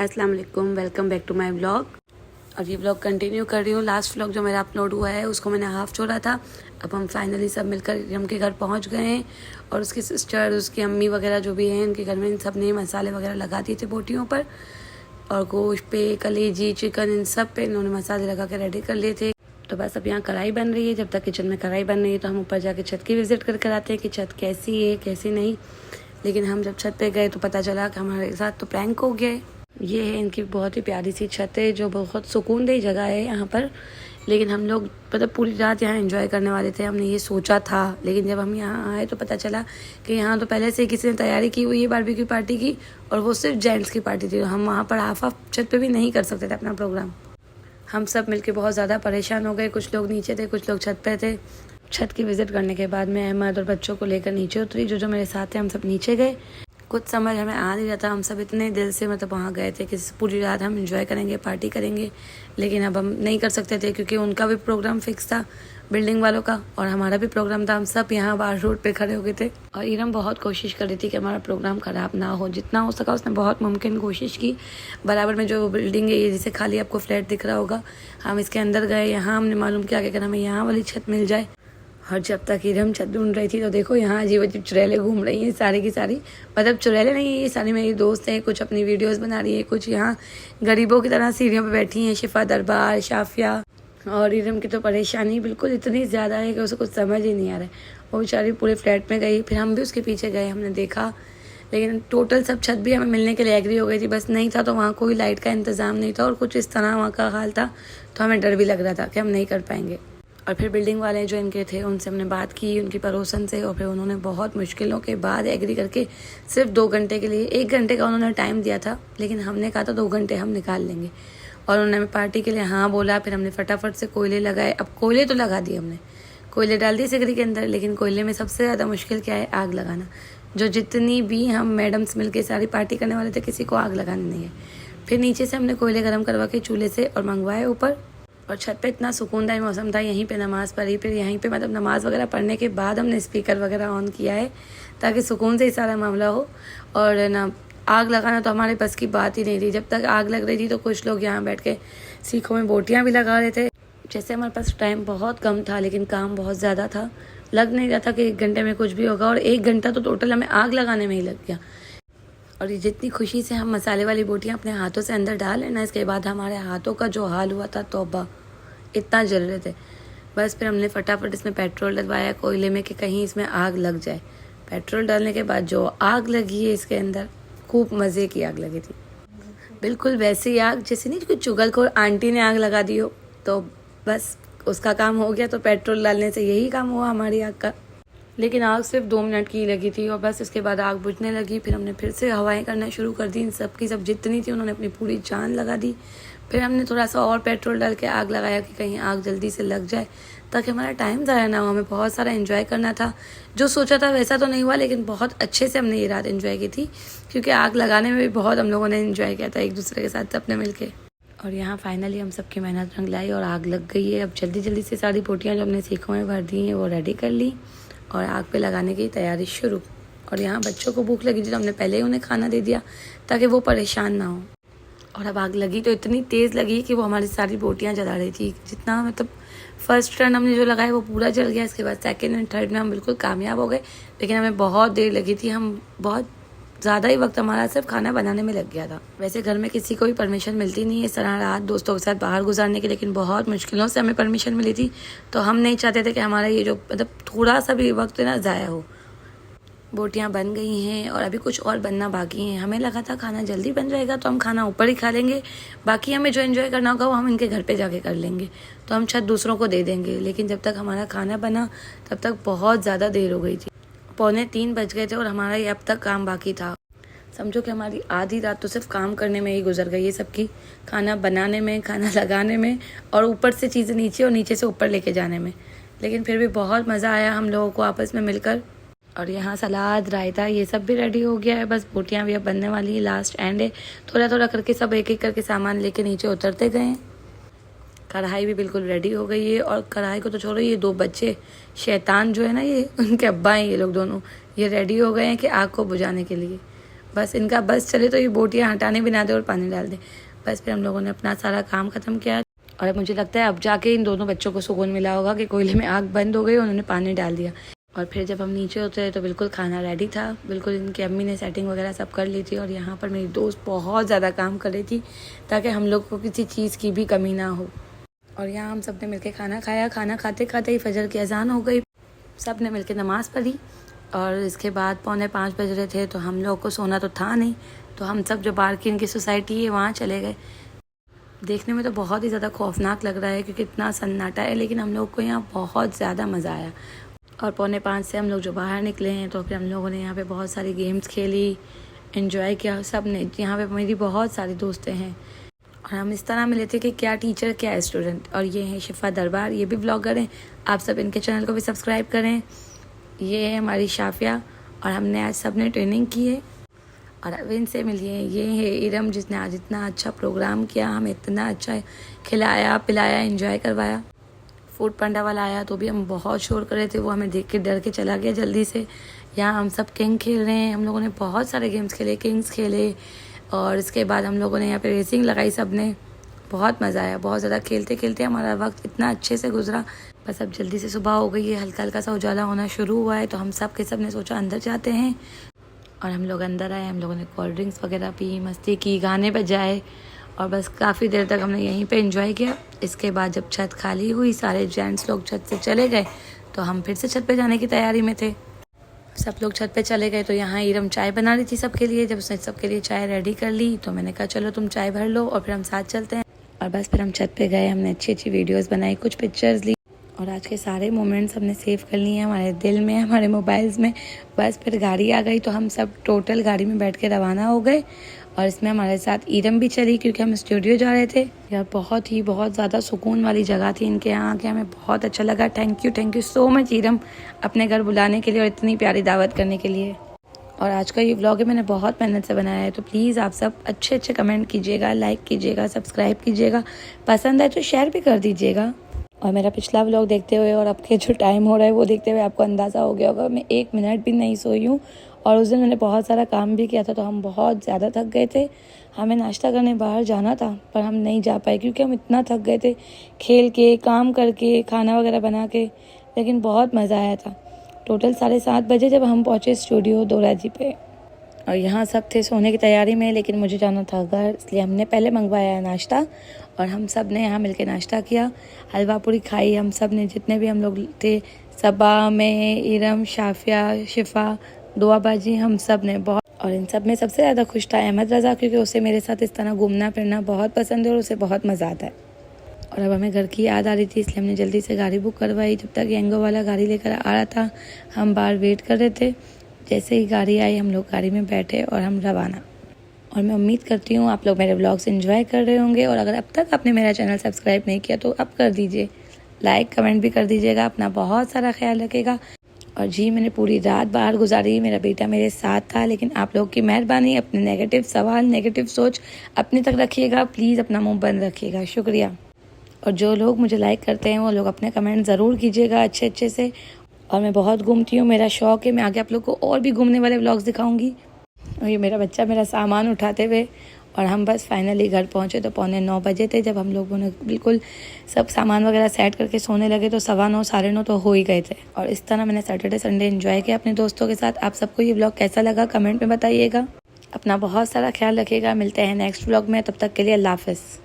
अस्सलाम वालेकुम, welcome back to my vlog. और ये व्लॉग कंटिन्यू कर रही हूँ। लास्ट व्लॉग जो मेरा अपलोड हुआ है उसको मैंने हाफ छोड़ा था। अब हम फाइनली सब मिलकर इरम के घर पहुँच गए हैं और उसकी सिस्टर, उसकी अम्मी वगैरह जो भी हैं उनके घर में इन सब ने मसाले वगैरह लगा दिए थे बोटियों पर, और गोश्त पे, कलेजी, चिकन, इन सब पे इन्होंने मसाले लगा के रेडी कर लिए थे। तो बस अब यहाँ कढ़ाई बन रही है। जब तक किचन में कढ़ाई बन रही है तो हम ऊपर जाके छत की विजिट करके आते हैं कि छत कैसी है कैसी नहीं। लेकिन हम जब छत पे गए तो पता चला कि हमारे साथ तो प्रैंक हो गया है। ये है इनकी बहुत ही प्यारी सी छत है जो बहुत सुकूनदेह जगह है यहाँ पर। लेकिन हम लोग मतलब पूरी रात यहाँ एंजॉय करने वाले थे, हमने ये सोचा था। लेकिन जब हम यहाँ आए तो पता चला कि यहाँ तो पहले से किसी ने तैयारी की हुई है बारबेक्यू पार्टी की, और वो सिर्फ जेंट्स की पार्टी थी। तो हम वहाँ पर हाफ छत पे भी नहीं कर सकते थे अपना प्रोग्राम। हम सब मिलके बहुत ज़्यादा परेशान हो गए। कुछ लोग नीचे थे, कुछ लोग छत पे थे। छत की विजिट करने के बाद मैं अहमद और बच्चों को लेकर नीचे उतरी। जो मेरे साथ थे हम सब नीचे गए। कुछ समझ हमें आ नहीं रहा था। हम सब इतने दिल से मतलब वहाँ गए थे कि पूरी रात हम एंजॉय करेंगे, पार्टी करेंगे। लेकिन अब हम नहीं कर सकते थे क्योंकि उनका भी प्रोग्राम फिक्स था बिल्डिंग वालों का, और हमारा भी प्रोग्राम था। हम सब यहाँ बाहर रोड पे खड़े हो गए थे और इरम बहुत कोशिश कर रही थी कि हमारा प्रोग्राम ख़राब ना हो। जितना हो सका उसने बहुत मुमकिन कोशिश की। बराबर में जो बिल्डिंग है, ये जिसे खाली आपको फ्लैट दिख रहा होगा, हम इसके अंदर गए। यहाँ हमने मालूम किया कि अगर हमें यहाँ वाली छत मिल जाए। और जब तक इरम छत ढूंढ रही थी तो देखो यहाँ अजीब अजीब चुड़ैलें घूम रही हैं सारी की सारी। मतलब चुड़ैलें नहीं, ये सारी मेरी दोस्त हैं। कुछ अपनी वीडियोस बना रही है, कुछ यहाँ गरीबों की तरह सीढ़ियों पे बैठी हैं। शिफा, दरबार, शाफिया। और इरम की तो परेशानी बिल्कुल इतनी ज़्यादा है कि उसे कुछ समझ ही नहीं आ रहा है। वो बेचारी पूरे फ्लैट में गई, फिर हम भी उसके पीछे गए, हमने देखा। लेकिन टोटल सब छत भी हमें मिलने के लिए एग्री हो गई थी। बस नहीं था तो वहाँ कोई लाइट का इंतज़ाम नहीं था और कुछ इस तरह वहाँ का हाल था। तो हमें डर भी लग रहा था कि हम नहीं कर पाएंगे। और फिर बिल्डिंग वाले जो इनके थे उनसे हमने बात की, उनकी पड़ोसन से, और फिर उन्होंने बहुत मुश्किलों के बाद एग्री करके सिर्फ 2 घंटे के लिए, 1 घंटे का उन्होंने टाइम दिया था। लेकिन हमने कहा था 2 घंटे हम निकाल लेंगे, और उन्होंने हमें पार्टी के लिए हाँ बोला। फिर हमने फटाफट से कोयले लगाए। अब कोयले तो लगा दिए हमने, कोयले डाल दिए सिगरी के अंदर। लेकिन कोयले में सबसे ज़्यादा मुश्किल क्या है? आग लगाना। जो जितनी भी हम मैडम्स मिल के सारी पार्टी करने वाले थे, किसी को आग लगानी नहीं है। फिर नीचे से हमने कोयले गर्म करवा के चूल्हे से और मंगवाए ऊपर। और छत पे इतना सुकूनदायी मौसम था, यहीं पे नमाज़ पढ़ी। फिर यहीं पे मतलब नमाज़ वगैरह पढ़ने के बाद हमने स्पीकर वगैरह ऑन किया है ताकि सुकून से ही सारा मामला हो। और ना आग लगाना तो हमारे बस की बात ही नहीं थी। जब तक आग लग रही थी तो कुछ लोग यहाँ बैठ के सीखों में बोटियाँ भी लगा रहे थे। जैसे हमारे पास टाइम बहुत कम था लेकिन काम बहुत ज़्यादा था, लग नहीं रहा था कि 1 घंटे में कुछ भी होगा। और 1 घंटा तो टोटल हमें आग लगाने में ही लग गया। और ये जितनी खुशी से हम मसाले वाली बोटियाँ अपने हाथों से अंदर डाल लेना, इसके बाद हमारे हाथों का जो हाल हुआ था, तौबा, इतना जल रहे थे। बस फिर हमने फटाफट इसमें पेट्रोल डलवाया कोयले में कि कहीं इसमें आग लग जाए। पेट्रोल डालने के बाद जो आग लगी है इसके अंदर, खूब मज़े की आग लगी थी। बिल्कुल वैसी आग जैसे नहीं कोई चुगलखोर आंटी ने आग लगा दी हो। तो बस उसका काम हो गया। तो पेट्रोल डालने से यही काम हुआ हमारी आग का। लेकिन आग सिर्फ 2 मिनट की लगी थी और बस इसके बाद आग बुझने लगी। फिर हमने फिर से हवाएं करना शुरू कर दी। इन सब की सब जितनी थी उन्होंने अपनी पूरी जान लगा दी। फिर हमने थोड़ा सा और पेट्रोल डाल के आग लगाया कि कहीं आग जल्दी से लग जाए ताकि हमारा टाइम ज़ाया ना हो। हमें बहुत सारा एंजॉय करना था। जो सोचा था वैसा तो नहीं हुआ, लेकिन बहुत अच्छे से हमने ये रात एंजॉय की थी क्योंकि आग लगाने में भी बहुत हम लोगों ने एंजॉय किया था एक दूसरे के साथ अपने मिलके। और यहाँ फाइनली हम सबकी मेहनत रंग लाई और आग लग गई है। अब जल्दी जल्दी से सारी बोटियाँ जो हमने सीखों में भर दी हैं वो रेडी कर ली और आग पे लगाने की तैयारी शुरू। और यहाँ बच्चों को भूख लगी थी तो हमने पहले ही उन्हें खाना दे दिया ताकि वो परेशान ना हो। और अब आग लगी तो इतनी तेज़ लगी कि वो हमारी सारी बोटियाँ जला रही थी। जितना मतलब फर्स्ट टर्न हमने जो लगाया वो पूरा जल गया। इसके बाद सेकंड एंड थर्ड में हम बिल्कुल कामयाब हो गए। लेकिन हमें बहुत देर लगी थी। हम बहुत ज़्यादा ही वक्त हमारा सिर्फ खाना बनाने में लग गया था। वैसे घर में किसी को भी परमिशन मिलती नहीं है इस तरह रात दोस्तों के साथ बाहर गुजारने की, लेकिन बहुत मुश्किलों से हमें परमिशन मिली थी। तो हम नहीं चाहते थे कि हमारा ये जो मतलब थोड़ा सा भी वक्त ना ज़ाया हो। बोटियाँ बन गई हैं और अभी कुछ और बनना बाकी हैं। हमें लगा था खाना जल्दी बन जाएगा तो हम खाना ऊपर ही खा लेंगे, बाकी हमें जो एंजॉय करना होगा वो हम इनके घर पे जाके कर लेंगे, तो हम छत दूसरों को दे देंगे। लेकिन जब तक हमारा खाना बना तब तक बहुत ज़्यादा देर हो गई थी। 2:45 बज गए थे और हमारा ये अब तक काम बाकी था। समझो कि हमारी आधी रात तो सिर्फ काम करने में ही गुजर गई है सबकी, खाना बनाने में, खाना लगाने में, और ऊपर से चीज़ें नीचे और नीचे से ऊपर लेके जाने में। लेकिन फिर भी बहुत मज़ा आया हम लोगों को आपस में मिलकर। और यहाँ सलाद, रायता, ये सब भी रेडी हो गया है। बस बोटियाँ भी अब बनने वाली है, लास्ट एंड है। थोड़ा थोड़ा करके सब एक एक करके सामान लेके नीचे उतरते गए। कढ़ाई भी बिल्कुल रेडी हो गई है। और कढ़ाई को तो छोड़ो, ये 2 बच्चे शैतान जो है ना, ये उनके अब्बा हैं, ये लोग दोनों, ये रेडी हो गए हैं कि आग को बुझाने के लिए। बस इनका बस चले तो ये बोटियाँ हटाने भी ना दे और पानी डाल दे। बस फिर हम लोगों ने अपना सारा काम ख़त्म किया और अब मुझे लगता है अब जाके इन दोनों बच्चों को सुकून मिला होगा कि कोयले में आग बंद हो गई, उन्होंने पानी डाल दिया। और फिर जब हम नीचे उतरे तो बिल्कुल खाना रेडी था, बिल्कुल इनकी अम्मी ने सेटिंग वगैरह सब कर ली थी। और यहाँ पर मेरी दोस्त बहुत ज़्यादा काम कर रही थी ताकि हम लोग को किसी चीज़ की भी कमी ना हो। और यहाँ हम सब ने मिल खाना खाया। खाना खाते खाते ही फजर की अजान हो गई, सब ने मिल नमाज़ पढ़ी। और इसके बाद 4:45 बज रहे थे तो हम लोग को सोना तो था नहीं, तो हम सब जो बाहर की इनकी सोसाइटी है वहाँ चले गए। देखने में तो बहुत ही ज़्यादा खौफनाक लग रहा है क्योंकि इतना सन्नाटा है, लेकिन हम लोग को यहाँ बहुत ज़्यादा मज़ा आया। और 4:45 से हम लोग जो बाहर निकले हैं तो फिर हम लोगों ने यहाँ पे बहुत सारी गेम्स खेली, एंजॉय किया सब ने। यहाँ पे मेरी बहुत सारी दोस्तें हैं और हम इस तरह मिले थे कि क्या टीचर क्या स्टूडेंट। और ये है शिफा दरबार, ये भी ब्लॉगर हैं, आप सब इनके चैनल को भी सब्सक्राइब करें। ये है हमारी शाफिया और हमने आज सब ने ट्रेनिंग की है। और अब इनसे मिलिए, ये है इरम जिसने आज इतना अच्छा प्रोग्राम किया, हमें इतना अच्छा खिलाया पिलाया एंजॉय करवाया। फूड पांडा वाला आया तो भी हम बहुत शोर कर रहे थे, वो हमें देख के डर के चला गया जल्दी से। यहाँ हम सब किंग खेल रहे हैं, हम लोगों ने बहुत सारे गेम्स खेले, किंग्स खेले। और इसके बाद हम लोगों ने यहाँ पे रेसिंग लगाई सब ने, बहुत मज़ा आया। बहुत ज़्यादा खेलते खेलते हमारा वक्त इतना अच्छे से गुजरा। बस अब जल्दी से सुबह हो गई है, हल्का हल्का सा उजाला होना शुरू हुआ है, तो हम सब के सब ने सोचा अंदर जाते हैं। और हम लोग अंदर आए, हम लोगों ने कोल्ड ड्रिंक्स वगैरह पी, मस्ती की, गाने बजाए और बस काफ़ी देर तक हमने यहीं पे एंजॉय किया। इसके बाद जब छत खाली हुई, सारे जेंट्स लोग छत से चले गए, तो हम फिर से छत पे जाने की तैयारी में थे। सब लोग छत पे चले गए तो यहाँ इरम चाय बना रही थी सबके लिए। जब उसने सबके लिए चाय रेडी कर ली तो मैंने कहा चलो तुम चाय भर लो और फिर हम साथ चलते हैं। और बस फिर हम छत पे गए, हमने अच्छी अच्छी वीडियोस बनाई, कुछ पिक्चर्स ली और आज के सारे मोमेंट्स हमने सेव कर लिए हैं हमारे दिल में, हमारे मोबाइल्स में। बस फिर गाड़ी आ गई तो हम सब टोटल गाड़ी में बैठ के रवाना हो गए। और इसमें हमारे साथ इरम भी चली क्योंकि हम स्टूडियो जा रहे थे। यार बहुत ज़्यादा सुकून वाली जगह थी, इनके यहाँ आके हमें बहुत अच्छा लगा। Thank you so much Iram अपने घर बुलाने के लिए और इतनी प्यारी दावत करने के लिए। और आज का ये व्लॉग है मैंने बहुत मेहनत से बनाया है, तो प्लीज़ आप सब अच्छे अच्छे कमेंट कीजिएगा, लाइक कीजिएगा, सब्सक्राइब कीजिएगा, पसंद आए तो शेयर भी कर दीजिएगा। और मेरा पिछला व्लॉग देखते हुए और अब के जो टाइम हो रहा है वो देखते हुए आपको अंदाज़ा हो गया होगा मैं 1 मिनट भी नहीं सोई हूँ। और उस दिन मैंने बहुत सारा काम भी किया था तो हम बहुत ज़्यादा थक गए थे। हमें नाश्ता करने बाहर जाना था पर हम नहीं जा पाए क्योंकि हम इतना थक गए थे खेल के, काम करके, खाना वगैरह बना के। लेकिन बहुत मज़ा आया था। टोटल 7:30 बजे जब हम पहुँचे स्टूडियो दोराजी पे और यहाँ सब थे सोने की तैयारी में, लेकिन मुझे जाना था घर, इसलिए हमने पहले मंगवाया नाश्ता और हम सब ने यहाँ मिलके नाश्ता किया, हलवा पूरी खाई। हम सब ने जितने भी हम लोग थे, सबा, मैं, इरम, शाफिया, शिफा, दुआबाजी, हम सब ने बहुत। और इन सब में सबसे ज़्यादा खुश था अहमद रज़ा क्योंकि उसे मेरे साथ इस तरह घूमना फिरना बहुत पसंद है और उसे बहुत मज़ा आता है। और अब हमें घर की याद आ रही थी इसलिए हमने जल्दी से गाड़ी बुक करवाई। जब तक यंगो वाला गाड़ी लेकर आ रहा था हम बाहर वेट कर रहे थे। जैसे ही गाड़ी आई हम लोग गाड़ी में बैठे और हम रवाना। और मैं उम्मीद करती हूँ आप लोग मेरे व्लॉग्स एंजॉय कर रहे होंगे और अगर अब तक आपने मेरा चैनल सब्सक्राइब नहीं किया तो अब कर दीजिए, लाइक कमेंट भी कर दीजिएगा। अपना बहुत सारा ख्याल रखिएगा। और जी मैंने पूरी रात बाहर गुजारी, मेरा बेटा मेरे साथ था, लेकिन आप लोग की मेहरबानी, अपने नेगेटिव सवाल, नेगेटिव सोच अपने तक रखिएगा, प्लीज़ अपना मुँह बंद रखिएगा, शुक्रिया। और जो लोग मुझे लाइक करते हैं वो लोग अपने कमेंट ज़रूर कीजिएगा अच्छे अच्छे से। और मैं बहुत घूमती हूँ, मेरा शौक़ है, मैं आगे आप लोग को और भी घूमने वाले व्लॉग्स दिखाऊंगी। और ये मेरा बच्चा मेरा सामान उठाते हुए। और हम बस फाइनली घर पहुँचे तो 8:45 बजे थे। जब हम लोगों ने बिल्कुल सब सामान वगैरह सेट करके सोने लगे तो 9:15 9:30 तो हो ही गए थे। और इस तरह मैंने सैटरडे संडे एंजॉय किया अपने दोस्तों के साथ। आप सबको ये व्लॉग कैसा लगा कमेंट में बताइएगा। अपना बहुत सारा ख्याल रखिएगा। मिलते हैं नेक्स्ट व्लॉग में, तब तक के लिए अल्लाह हाफ़िज़।